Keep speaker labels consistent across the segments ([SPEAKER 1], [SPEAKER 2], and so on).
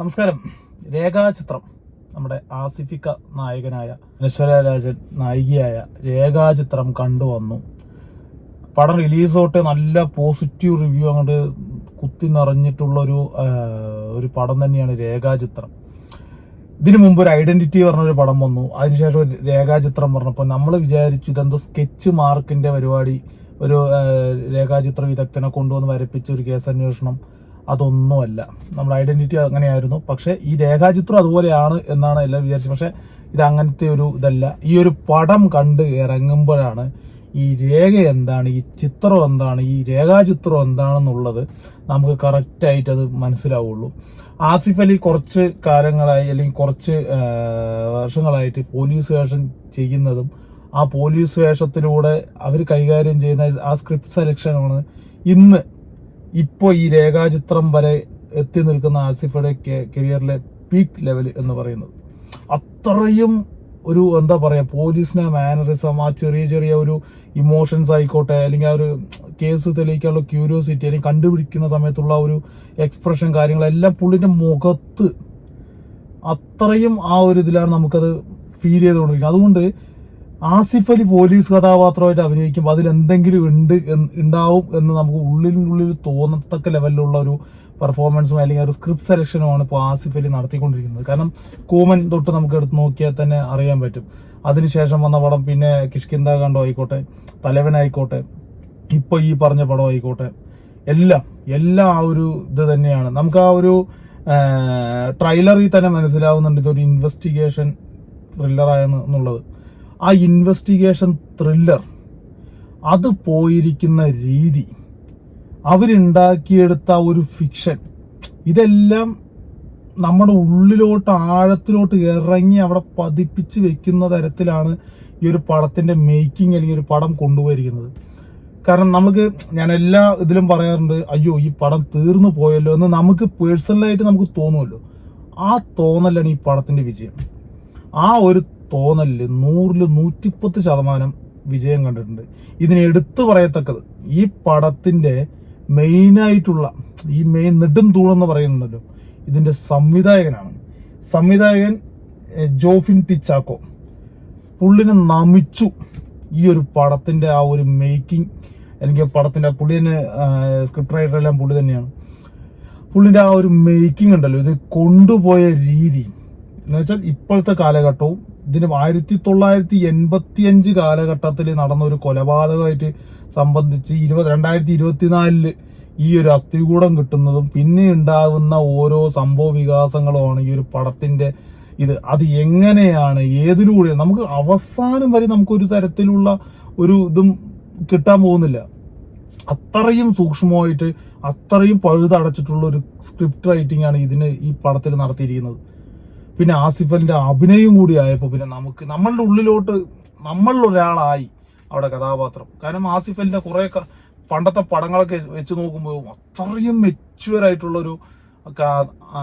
[SPEAKER 1] നമസ്കാരം. രേഖാചിത്രം, നമ്മുടെ ആസിഫിക്ക നായകനായ നശ്വര രാജൻ നായികയായ രേഖാചിത്രം കണ്ടുവന്നു. പടം റിലീസ് തൊട്ട് നല്ല പോസിറ്റീവ് റിവ്യൂ അങ്ങോട്ട് കുത്തി നിറഞ്ഞിട്ടുള്ള ഒരു പടം തന്നെയാണ് രേഖാചിത്രം. ഇതിനു മുമ്പ് ഒരു ഐഡന്റിറ്റി പറഞ്ഞൊരു പടം വന്നു. അതിനുശേഷം ഒരു രേഖാചിത്രം പറഞ്ഞപ്പോൾ നമ്മൾ വിചാരിച്ചു ഇതെന്തോ സ്കെച്ച് മാർക്കിന്റെ പരിപാടി, ഒരു രേഖാചിത്ര വിദഗ്ധനെ കൊണ്ടുവന്ന് വരപ്പിച്ച ഒരു കേസന്വേഷണം. അതൊന്നുമല്ല. നമ്മുടെ ഐഡന്റിറ്റി അങ്ങനെയായിരുന്നു. പക്ഷെ ഈ രേഖാചിത്രം അതുപോലെയാണ് എന്നാണ് എല്ലാം വിചാരിച്ചത്. പക്ഷെ ഇത് അങ്ങനത്തെ ഒരു ഇതല്ല. ഈ ഒരു പടം കണ്ട് ഇറങ്ങുമ്പോഴാണ് ഈ രേഖ എന്താണ്, ഈ ചിത്രം എന്താണ്, ഈ രേഖാചിത്രം എന്താണെന്നുള്ളത് നമുക്ക് കറക്റ്റായിട്ട് അത് മനസ്സിലാവുള്ളൂ. ആസിഫ് അലി കുറച്ച് കാലങ്ങളായി അല്ലെങ്കിൽ കുറച്ച് വർഷങ്ങളായിട്ട് പോലീസ് വേഷം ചെയ്യുന്നതും ആ പോലീസ് വേഷത്തിലൂടെ അവർ കൈകാര്യം ചെയ്യുന്ന ആ സ്ക്രിപ്റ്റ് സെലക്ഷനാണ് ഇപ്പോ ഈ രേഖാചിത്രം വരെ എത്തി നിൽക്കുന്ന ആസിഫയുടെ കരിയറിലെ പീക്ക് ലെവൽ എന്ന് പറയുന്നത്. അത്രയും ഒരു എന്താ പറയാ, പോലീസിനെ മാനറിസം, ആ ചെറിയ ചെറിയ ഒരു ഇമോഷൻസ് ആയിക്കോട്ടെ, അല്ലെങ്കിൽ ആ ഒരു കേസ് തെളിയിക്കാനുള്ള ക്യൂരിയോസിറ്റി, അല്ലെങ്കിൽ കണ്ടുപിടിക്കുന്ന സമയത്തുള്ള ഒരു എക്സ്പ്രഷൻ, കാര്യങ്ങളെല്ലാം പുള്ളിന്റെ മുഖത്ത് അത്രയും ആ ഒരു ഇതിലാണ് നമുക്കത് ഫീൽ ചെയ്തുകൊണ്ടിരിക്കുന്നത്. അതുകൊണ്ട് ആസിഫ് അലി പോലീസ് കഥാപാത്രമായിട്ട് അഭിനയിക്കുമ്പോൾ അതിൽ എന്തെങ്കിലും ഉണ്ടാവും എന്ന് നമുക്ക് ഉള്ളിൽ തോന്നത്തക്ക ലെവലിലുള്ള ഒരു പെർഫോമൻസും അല്ലെങ്കിൽ ഒരു സ്ക്രിപ്റ്റ് സെലക്ഷനുമാണ് ഇപ്പോൾ ആസിഫ് അലി നടത്തിക്കൊണ്ടിരിക്കുന്നത്. കാരണം കൂമൻ തൊട്ട് നമുക്ക് എടുത്ത് നോക്കിയാൽ തന്നെ അറിയാൻ പറ്റും. അതിനുശേഷം വന്ന പടം, പിന്നെ കിഷ്കിന്ദ കണ്ടോ ആയിക്കോട്ടെ, തലവനായിക്കോട്ടെ, ഇപ്പൊ ഈ പറഞ്ഞ പടം ആയിക്കോട്ടെ, എല്ലാം ആ ഒരു ഇത് തന്നെയാണ്. നമുക്ക് ആ ഒരു ട്രെയിലറിൽ തന്നെ മനസ്സിലാവുന്നുണ്ട് ഇതൊരു ഇൻവെസ്റ്റിഗേഷൻ ത്രില്ലറാണെന്നുള്ളത്. ആ ഇൻവെസ്റ്റിഗേഷൻ ത്രില്ലർ അത് പോയിരിക്കുന്ന രീതി, അവരുണ്ടാക്കിയെടുത്ത ഒരു ഫിക്ഷൻ, ഇതെല്ലാം നമ്മുടെ ഉള്ളിലോട്ട് ആഴത്തിലോട്ട് ഇറങ്ങി അവിടെ പതിപ്പിച്ച് വെക്കുന്ന തരത്തിലാണ് ഈ ഒരു പടത്തിന്റെ മേക്കിംഗ് അല്ലെങ്കിൽ ഒരു പടം കൊണ്ടുപോയിരിക്കുന്നത്. കാരണം ഞാൻ എല്ലാ ഇതിലും പറയാറുണ്ട്, അയ്യോ ഈ പടം തീർന്നു പോയല്ലോ എന്ന് നമുക്ക് പേഴ്സണലായിട്ട് നമുക്ക് തോന്നുമല്ലോ. ആ തോന്നലാണ് ഈ പടത്തിന്റെ വിജയം. ആ ഒരു തോന്നലില് 100-ൽ 110% വിജയം കണ്ടിട്ടുണ്ട്. ഇതിന് എടുത്തു പറയത്തക്കത് ഈ പടത്തിന്റെ മെയിനായിട്ടുള്ള ഈ മെയിൻ നെടും തൂണെന്ന് പറയുന്നുണ്ടല്ലോ, ഇതിന്റെ സംവിധായകൻ ജോഫിൻ ടി ചാക്കോ. പുള്ളിനെ നമിച്ചു ഈ ഒരു പടത്തിന്റെ ആ ഒരു മേക്കിംഗ്, അല്ലെങ്കിൽ പടത്തിന്റെ പുള്ളിന് സ്ക്രിപ്റ്റ് റൈറ്റർ എല്ലാം പുള്ളി തന്നെയാണ്. പുള്ളിന്റെ ആ ഒരു മേക്കിംഗ് ഉണ്ടല്ലോ, ഇത് കൊണ്ടുപോയ രീതി എന്ന് വെച്ചാൽ ഇപ്പോഴത്തെ കാലഘട്ടവും ഇതിന് 1985 കാലഘട്ടത്തിൽ നടന്ന ഒരു കൊലപാതകമായിട്ട് സംബന്ധിച്ച് 2024 ഈ ഒരു അസ്ഥികൂടം കിട്ടുന്നതും പിന്നെ ഉണ്ടാകുന്ന ഓരോ സംഭവ വികാസങ്ങളുമാണ് ഈ ഒരു പടത്തിന്റെ അത് എങ്ങനെയാണ്, ഏതിലൂടെ നമുക്ക് അവസാനം വരെ നമുക്കൊരു തരത്തിലുള്ള ഒരു ഇതും കിട്ടാൻ പോകുന്നില്ല. അത്രയും സൂക്ഷ്മമായിട്ട് അത്രയും പഴുതടച്ചിട്ടുള്ള ഒരു സ്ക്രിപ്റ്റ് റൈറ്റിംഗ് ആണ് ഈ പടത്തിൽ നടത്തിയിരിക്കുന്നത്. പിന്നെ ആസിഫ് അലിന്റെ അഭിനയം കൂടി ആയപ്പോൾ പിന്നെ നമ്മളുടെ ഉള്ളിലോട്ട് ഒരാളായി അവിടെ കഥാപാത്രം. കാരണം ആസിഫ് അലിന്റെ കുറെ പണ്ടത്തെ പടങ്ങളൊക്കെ വെച്ച് നോക്കുമ്പോൾ അത്രയും മെച്യൂർ ആയിട്ടുള്ള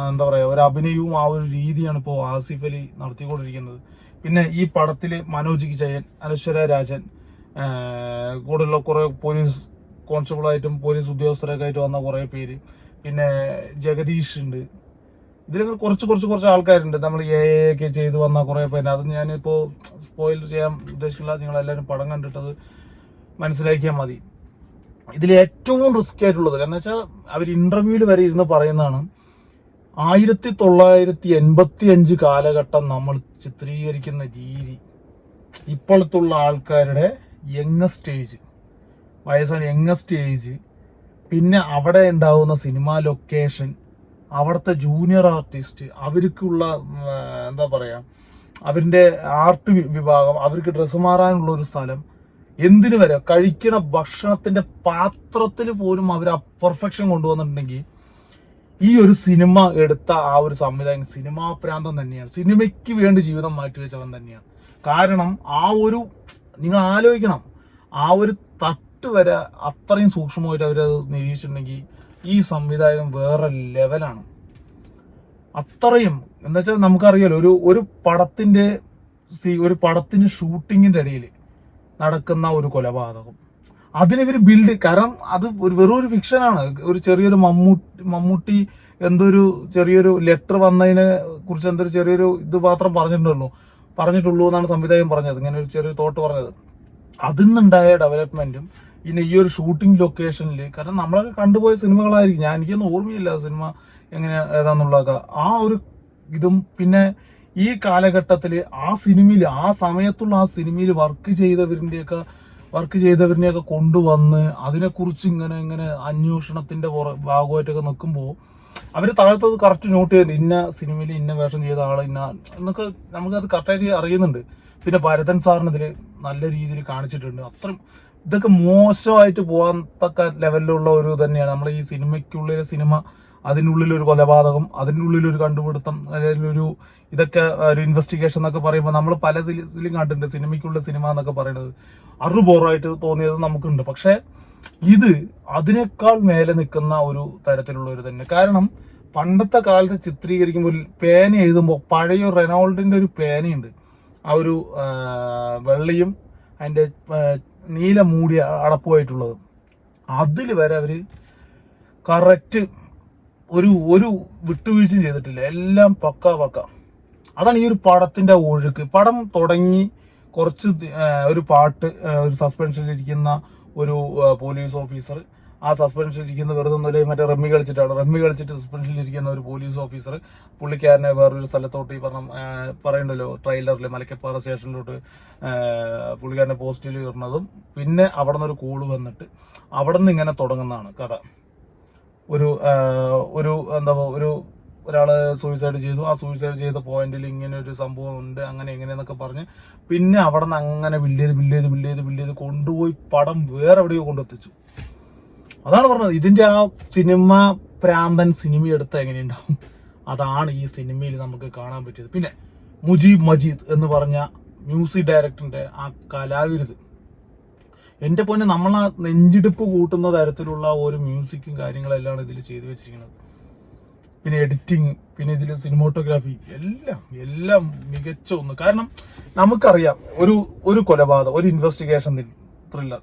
[SPEAKER 1] എന്താ പറയാ, ഒരു അഭിനയവും ആ ഒരു രീതിയാണ് ഇപ്പോൾ ആസിഫ് അലി നടത്തിക്കൊണ്ടിരിക്കുന്നത്. പിന്നെ ഈ പടത്തില് മനോജ് ജയൻ, നശ്വര രാജൻ, കൂടെയുള്ള കുറെ പോലീസ് കോൺസ്റ്റബിളായിട്ടും പോലീസ് ഉദ്യോഗസ്ഥരൊക്കെ ആയിട്ട് വന്ന കുറെ പേര്, പിന്നെ ജഗദീഷ് ഉണ്ട്. ഇതിലൊക്കെ കുറച്ച് ആൾക്കാരുണ്ട്. നമ്മൾ ഒക്കെ ചെയ്ത് വന്ന കുറെ പേര്. അത് ഞാനിപ്പോ സ്പോയിൽ ചെയ്യാൻ ഉദ്ദേശിക്കില്ല. നിങ്ങളെല്ലാവരും പടം കണ്ടിട്ടത് മനസ്സിലാക്കിയാൽ മതി. ഇതിൽ ഏറ്റവും റിസ്ക് ആയിട്ടുള്ളത് കാരണം വെച്ചാൽ അവർ ഇന്റർവ്യൂവിൽ വരെ ഇരുന്ന് പറയുന്നതാണ്, 1985 കാലഘട്ടം നമ്മൾ ചിത്രീകരിക്കുന്ന രീതി, ഇപ്പോഴത്തുള്ള ആൾക്കാരുടെ യങ്ങസ്റ്റ് ഏജ്, പിന്നെ അവിടെ ഉണ്ടാവുന്ന സിനിമാ ലൊക്കേഷൻ, അവിടുത്തെ ജൂനിയർ ആർട്ടിസ്റ്റ്, അവർക്കുള്ള എന്താ പറയാ, അവരുടെ ആർട്ട് വിഭാഗം, അവർക്ക് ഡ്രസ്സ് മാറാനുള്ള ഒരു സ്ഥലം, എന്തിനു വരെ കഴിക്കണ ഭക്ഷണത്തിന്റെ പാത്രത്തിൽ പോലും അവർ പെർഫെക്ഷൻ കൊണ്ടുവന്നിട്ടുണ്ടെങ്കിൽ ഈ ഒരു സിനിമ എടുത്ത ആ ഒരു സംവിധായകൻ സിനിമാ പ്രാന്തം തന്നെയാണ്. സിനിമയ്ക്ക് വേണ്ടി ജീവിതം മാറ്റിവെച്ചവൻ തന്നെയാണ്. കാരണം നിങ്ങൾ ആലോചിക്കണം, ആ ഒരു തട്ട് വരെ അത്രയും സൂക്ഷ്മമായിട്ട് അവരത് നിരീക്ഷിച്ചിട്ടുണ്ടെങ്കിൽ ഈ സംവിധായകൻ വേറെ ലെവലാണ്. അത്രയും എന്താ വെച്ചാൽ നമുക്കറിയാലോ, ഒരു പടത്തിന്റെ ഷൂട്ടിങ്ങിന്റെ ഇടയിൽ നടക്കുന്ന ഒരു കൊലപാതകം, അതിനിവർ ബിൽഡ്, കാരണം അത് വെറും ഒരു ഫിക്ഷനാണ്. ഒരു ചെറിയൊരു മമ്മൂട്ടി എന്തൊരു ചെറിയൊരു ലെറ്റർ വന്നതിനെ കുറിച്ച് എന്തൊരു ചെറിയൊരു ഇത് മാത്രം പറഞ്ഞിട്ടുള്ളൂ എന്നാണ് സംവിധായകൻ പറഞ്ഞത്. ഇങ്ങനെ ഒരു ചെറിയ തോട്ട് പറഞ്ഞത്. അതിൽ നിന്നുണ്ടായ ഡെവലപ്മെന്റും പിന്നെ ഈ ഒരു ഷൂട്ടിംഗ് ലൊക്കേഷനിൽ, കാരണം നമ്മളൊക്കെ കണ്ടുപോയ സിനിമകളായിരിക്കും, എനിക്കൊന്നും ഓർമ്മയില്ല സിനിമ എങ്ങനെ ഏതാന്നുള്ളതൊക്കെ. ആ ഒരു ഇതും പിന്നെ ഈ കാലഘട്ടത്തിൽ ആ സിനിമയിൽ ആ സമയത്തുള്ള ആ സിനിമയിൽ വർക്ക് ചെയ്തവരിനെയൊക്കെ കൊണ്ടുവന്ന് അതിനെക്കുറിച്ച് ഇങ്ങനെ അന്വേഷണത്തിന്റെ ഭാഗമായിട്ടൊക്കെ നിൽക്കുമ്പോൾ അവര് താഴത്തത് കറക്റ്റ് നോട്ട് ചെയ്ത് ഇന്ന സിനിമയിൽ ഇന്ന വേഷം ചെയ്ത ആള് എന്നൊക്കെ നമുക്കത് കറക്റ്റായിട്ട് അറിയുന്നുണ്ട്. പിന്നെ ഭരതൻ സാറിന് ഇതിൽ നല്ല രീതിയിൽ കാണിച്ചിട്ടുണ്ട്. അത്രയും ഇതൊക്കെ മോശമായിട്ട് പോകാൻ തക്ക ലെവലിലുള്ള ഒരു തന്നെയാണ് നമ്മൾ ഈ സിനിമയ്ക്കുള്ളിലെ സിനിമ. അതിൻ്റെ ഉള്ളിലൊരു കൊലപാതകം, അതിൻ്റെ ഉള്ളിലൊരു കണ്ടുപിടുത്തം, അല്ലെങ്കിൽ ഇതൊക്കെ ഒരു ഇൻവെസ്റ്റിഗേഷൻ എന്നൊക്കെ പറയുമ്പോൾ നമ്മൾ പല ഇതിലും കണ്ടിട്ടുണ്ട് സിനിമയ്ക്കുള്ള സിനിമ എന്നൊക്കെ പറയുന്നത്. ബോറായിട്ട് തോന്നിയത് നമുക്കുണ്ട്. പക്ഷെ ഇത് അതിനേക്കാൾ മേലെ നിൽക്കുന്ന ഒരു തരത്തിലുള്ള ഒരു തന്നെ. കാരണം പണ്ടത്തെ കാലത്ത് ചിത്രീകരിക്കുമ്പോൾ പേന എഴുതുമ്പോൾ പഴയ റെനോൾഡിന്റെ ഒരു പേനയുണ്ട്, ആ ഒരു വെള്ളയും അതിന്റെ നീല മൂടിയ അടപ്പുമായിട്ടുള്ളത്. അതിൽ വരെ അവര് കറക്റ്റ് ഒരു വിട്ടുവീഴ്ചയും ചെയ്തിട്ടില്ല. എല്ലാം പക്ക. അതാണ് ഈ ഒരു പടത്തിന്റെ ഒഴുക്ക്. പടം തുടങ്ങി കുറച്ച് ഒരു പാട്ട്, ഒരു സസ്പെൻഷനിലിരിക്കുന്ന ഒരു പോലീസ് ഓഫീസർ, ആ സസ്പെൻഷനിലിരിക്കുന്ന വെറുതെ ഒന്നുമില്ല, മറ്റേ റമ്മി കളിച്ചിട്ട് സസ്പെൻഷനിലിരിക്കുന്ന ഒരു പോലീസ് ഓഫീസർ പുള്ളിക്കാരനെ വേറൊരു സ്ഥലത്തോട്ട് ഈ പറയണ്ടല്ലോ ട്രെയിലറിൽ മലക്കപ്പാറ സ്റ്റേഷനിലോട്ട് പുള്ളിക്കാരനെ പോസ്റ്റിൽ ഇടുന്നതും, പിന്നെ അവിടെ നിന്ന് ഒരു കോള് വന്നിട്ട് അവിടെ നിന്ന് ഇങ്ങനെ തുടങ്ങുന്നതാണ് കഥ. ഒരാള് സൂയിസൈഡ് ചെയ്തു, ആ സൂയിസൈഡ് ചെയ്ത പോയിന്റിൽ ഇങ്ങനെ ഒരു സംഭവം ഉണ്ട്, അങ്ങനെ എങ്ങനെയെന്നൊക്കെ പറഞ്ഞ് പിന്നെ അവിടെ നിന്ന് അങ്ങനെ ബിൽഡ് ചെയ്ത് കൊണ്ടുപോയി പടം വേറെ എവിടെയോ കൊണ്ടെത്തിച്ചു. അതാണ് പറഞ്ഞത്, ഇതിന്റെ ആ സിനിമ പ്രാന്തൻ സിനിമ എടുത്ത എങ്ങനെയുണ്ടാവും അതാണ് ഈ സിനിമയിൽ നമുക്ക് കാണാൻ പറ്റിയത്. പിന്നെ മുജീബ് മജീദ് എന്ന് പറഞ്ഞ മ്യൂസിക് ഡയറക്ടറിന്റെ ആ കലാവിരുത്, എന്റെ പൊന്നെ, നമ്മളാ നെഞ്ചിടിപ്പ് കൂട്ടുന്ന തരത്തിലുള്ള ഒരു മ്യൂസിക്കും കാര്യങ്ങളെല്ലാം ഇതിൽ ചെയ്തു വെച്ചിരിക്കുന്നത്. പിന്നെ എഡിറ്റിങ്, പിന്നെ ഇതിൽ സിനിമോട്ടോഗ്രാഫി, എല്ലാം മികച്ച ഒന്ന്. കാരണം നമുക്കറിയാം ഒരു കൊലപാതകം, ഒരു ഇൻവെസ്റ്റിഗേഷൻ ത്രില്ലർ,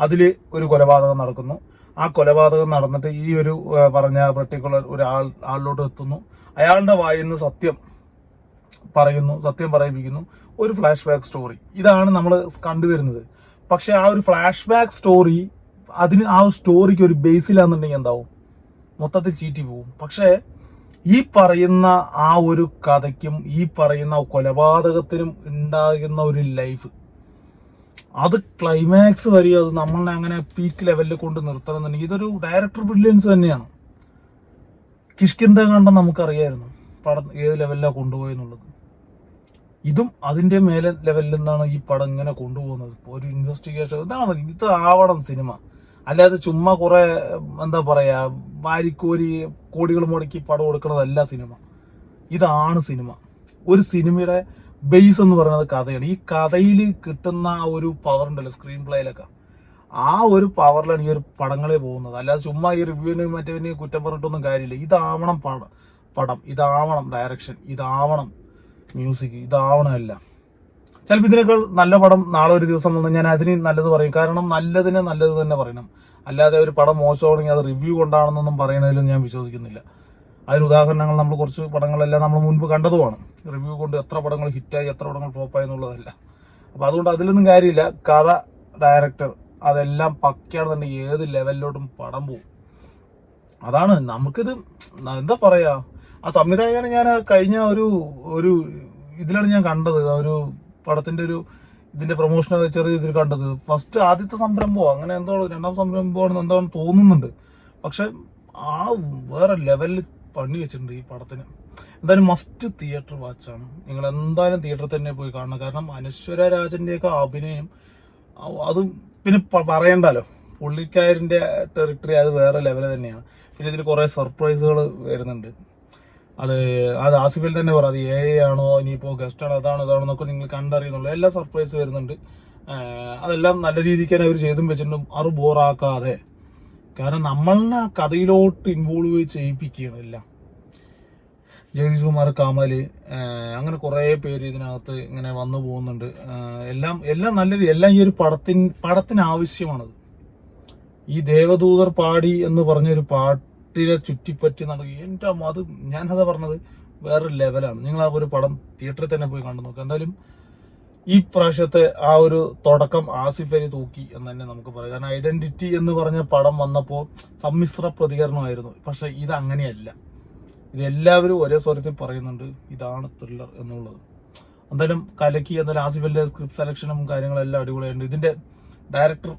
[SPEAKER 1] അതില് ഒരു കൊലപാതകം നടക്കുന്നു. ആ കൊലപാതകം നടന്നിട്ട് ഈ ഒരു പറഞ്ഞ പർട്ടിക്കുലർ ആളിലോട്ട് എത്തുന്നു. അയാളുടെ വായിൽ നിന്ന് സത്യം പറയിപ്പിക്കുന്നു. ഒരു ഫ്ലാഷ് ബാക്ക് സ്റ്റോറി, ഇതാണ് നമ്മൾ കണ്ടുവരുന്നത്. പക്ഷെ ആ ഒരു ഫ്ലാഷ് ബാക്ക് സ്റ്റോറി, ആ സ്റ്റോറിക്ക് ഒരു ബേസിലാന്നുണ്ടെങ്കിൽ എന്താവും, മൊത്തത്തിൽ ചീറ്റി പോവും. പക്ഷെ ഈ പറയുന്ന ആ ഒരു കഥയ്ക്കും ഈ പറയുന്ന കൊലപാതകത്തിനും ഉണ്ടാകുന്ന ഒരു ലൈഫ്, അത് ക്ലൈമാക്സ് വരെ അത് നമ്മളെ അങ്ങനെ പീക്ക് ലെവലിൽ കൊണ്ട് നിർത്തണമെന്നുണ്ടെങ്കിൽ ഇതൊരു ഡയറക്ടർ ബ്രില്യൻസ് തന്നെയാണ്. കിഷ്കിന്ധ കണ്ട നമുക്കറിയായിരുന്നു പടം ഏത് ലെവലിലാണ് കൊണ്ടുപോയെന്നുള്ളത്. ഇതും അതിന്റെ മേലെ ലെവലിൽ നിന്നാണ് ഈ പടം ഇങ്ങനെ കൊണ്ടുപോകുന്നത്. ഒരു ഇൻവെസ്റ്റിഗേഷൻ, ഇതാവണം സിനിമ. അല്ലാതെ ചുമ്മാ കുറെ എന്താ പറയാ വാരിക്കോരി കോടികൾ മുടക്കി പടം കൊടുക്കുന്നതല്ല സിനിമ. ഇതാണ് സിനിമ. ഒരു സിനിമയുടെ ബേസ് എന്ന് പറയുന്നത് കഥയാണ്. ഈ കഥയിൽ കിട്ടുന്ന ആ ഒരു പവർ ഉണ്ടല്ലോ സ്ക്രീൻ പ്ലേയിലൊക്കെ, ആ ഒരു പവറിലാണ് ഈ ഒരു പടങ്ങളെ പോകുന്നത്. അല്ലാതെ ചുമ്മാ ഈ റിവ്യൂവിന് മറ്റേ കുറ്റം പറഞ്ഞിട്ടൊന്നും കാര്യമില്ല. ഇതാവണം പടം, ഇതാവണം ഡയറക്ഷൻ, ഇതാവണം മ്യൂസിക്, ഇതാവണമല്ല. ചിലപ്പോൾ ഇതിനേക്കാൾ നല്ല പടം നാളെ ഒരു ദിവസം വന്ന് ഞാൻ അതിന് നല്ലത് പറയും. കാരണം നല്ലതിനെ നല്ലത് തന്നെ പറയണം. അല്ലാതെ ഒരു പടം മോശമാണെങ്കിൽ അത് റിവ്യൂ കൊണ്ടാണെന്നൊന്നും പറയുന്നതിലും ഞാൻ വിശ്വസിക്കുന്നില്ല. അതിന് ഉദാഹരണങ്ങൾ നമ്മൾ കുറച്ച് പടങ്ങളെല്ലാം നമ്മൾ മുൻപ് കണ്ടതുമാണ്. റിവ്യൂ കൊണ്ട് എത്ര പടങ്ങൾ ഹിറ്റായി എത്ര പടങ്ങൾ ഫ്ലോപ്പായി എന്നുള്ളതല്ല. അപ്പൊ അതുകൊണ്ട് അതിലൊന്നും കാര്യമില്ല. കഥ, ഡയറക്ടർ, അതെല്ലാം പക്കയാണെന്നുണ്ടെങ്കിൽ ഏത് ലെവലിലോട്ടും പടം പോവും. അതാണ് നമുക്കിത് എന്താ പറയാ, ആ സംവിധായകനെ ഞാൻ കഴിഞ്ഞ ഒരു ഇതിലാണ് ഞാൻ കണ്ടത്. ഒരു പടത്തിന്റെ ഇതിന്റെ പ്രൊമോഷനൊക്കെ ചെറിയ ഇതിൽ കണ്ടത്. ആദ്യത്തെ സംരംഭമോ അങ്ങനെ എന്തോ, രണ്ടാം സംരംഭമാണെന്ന് എന്തോ തോന്നുന്നുണ്ട്. പക്ഷെ ആ വേറെ ലെവലിൽ പണി വെച്ചിട്ടുണ്ട് ഈ പടത്തിന്. എന്തായാലും മസ്റ്റ് തിയേറ്റർ വാച്ചാണ്. നിങ്ങൾ എന്തായാലും തിയേറ്ററിൽ തന്നെ പോയി കാണണം. കാരണം അനശ്വര രാജന്റെയൊക്കെ അഭിനയം, അത് പിന്നെ പറയണ്ടല്ലോ, പുള്ളിക്കാരന്റെ ടെറിട്ടറി അത് വേറെ ലെവൽ തന്നെയാണ്. പിന്നെ ഇതിൽ കുറെ സർപ്രൈസുകൾ വരുന്നുണ്ട്. അത് ആസിഫിൽ തന്നെ പറയാം, അത് ആണോ ഇനിയിപ്പോ ഗസ്റ്റ് ആണോ അതാണെന്നൊക്കെ നിങ്ങൾ കണ്ടറിയുന്നുള്ളൂ. എല്ലാ സർപ്രൈസ് വരുന്നുണ്ട്. അതെല്ലാം നല്ല രീതിക്ക് തന്നെ അവർ ചെയ്തും വെച്ചിട്ടും അത് ബോറാക്കാതെ. കാരണം നമ്മളെ ആ കഥയിലോട്ട് ഇൻവോൾവ് ചെയ്യിപ്പിക്കുകയാണ് എല്ലാം. ജഗദീഷ് കുമാർ, കമല്, അങ്ങനെ കുറെ പേര് ഇതിനകത്ത് ഇങ്ങനെ വന്നു പോകുന്നുണ്ട്. എല്ലാം നല്ല, എല്ലാം ഈ ഒരു പടത്തിന് ആവശ്യമാണത്. ഈ ദേവദൂതർ പാടി എന്ന് പറഞ്ഞൊരു പാട്ടിനെ ചുറ്റിപ്പറ്റി നടക്കുക. എൻ്റെ അമ്മ, അത് ഞാനതാ പറഞ്ഞത്, വേറൊരു ലെവലാണ്. നിങ്ങൾ ആ ഒരു പടം തിയേറ്ററിൽ തന്നെ പോയി കണ്ടു നോക്കുക. എന്തായാലും ഈ പ്രാവശ്യത്തെ ആ ഒരു തുടക്കം ആസിഫ് അലി തൂക്കി എന്ന് തന്നെ നമുക്ക് പറയാം. കാരണം ഐഡന്റിറ്റി എന്ന് പറഞ്ഞ പടം വന്നപ്പോൾ സമ്മിശ്ര പ്രതികരണമായിരുന്നു. പക്ഷെ ഇത് അങ്ങനെയല്ല. ഇത് എല്ലാവരും ഒരേ സ്വരത്തിൽ പറയുന്നുണ്ട്, ഇതാണ് ത്രില്ലർ എന്നുള്ളത്. എന്തായാലും കലക്കി. എന്തായാലും ആസിഫ് അലിയുടെ സ്ക്രിപ്റ്റ് സെലക്ഷനും കാര്യങ്ങളെല്ലാം അടിപൊളിയായിട്ടുണ്ട്. ഇതിന്റെ ഡയറക്ടർ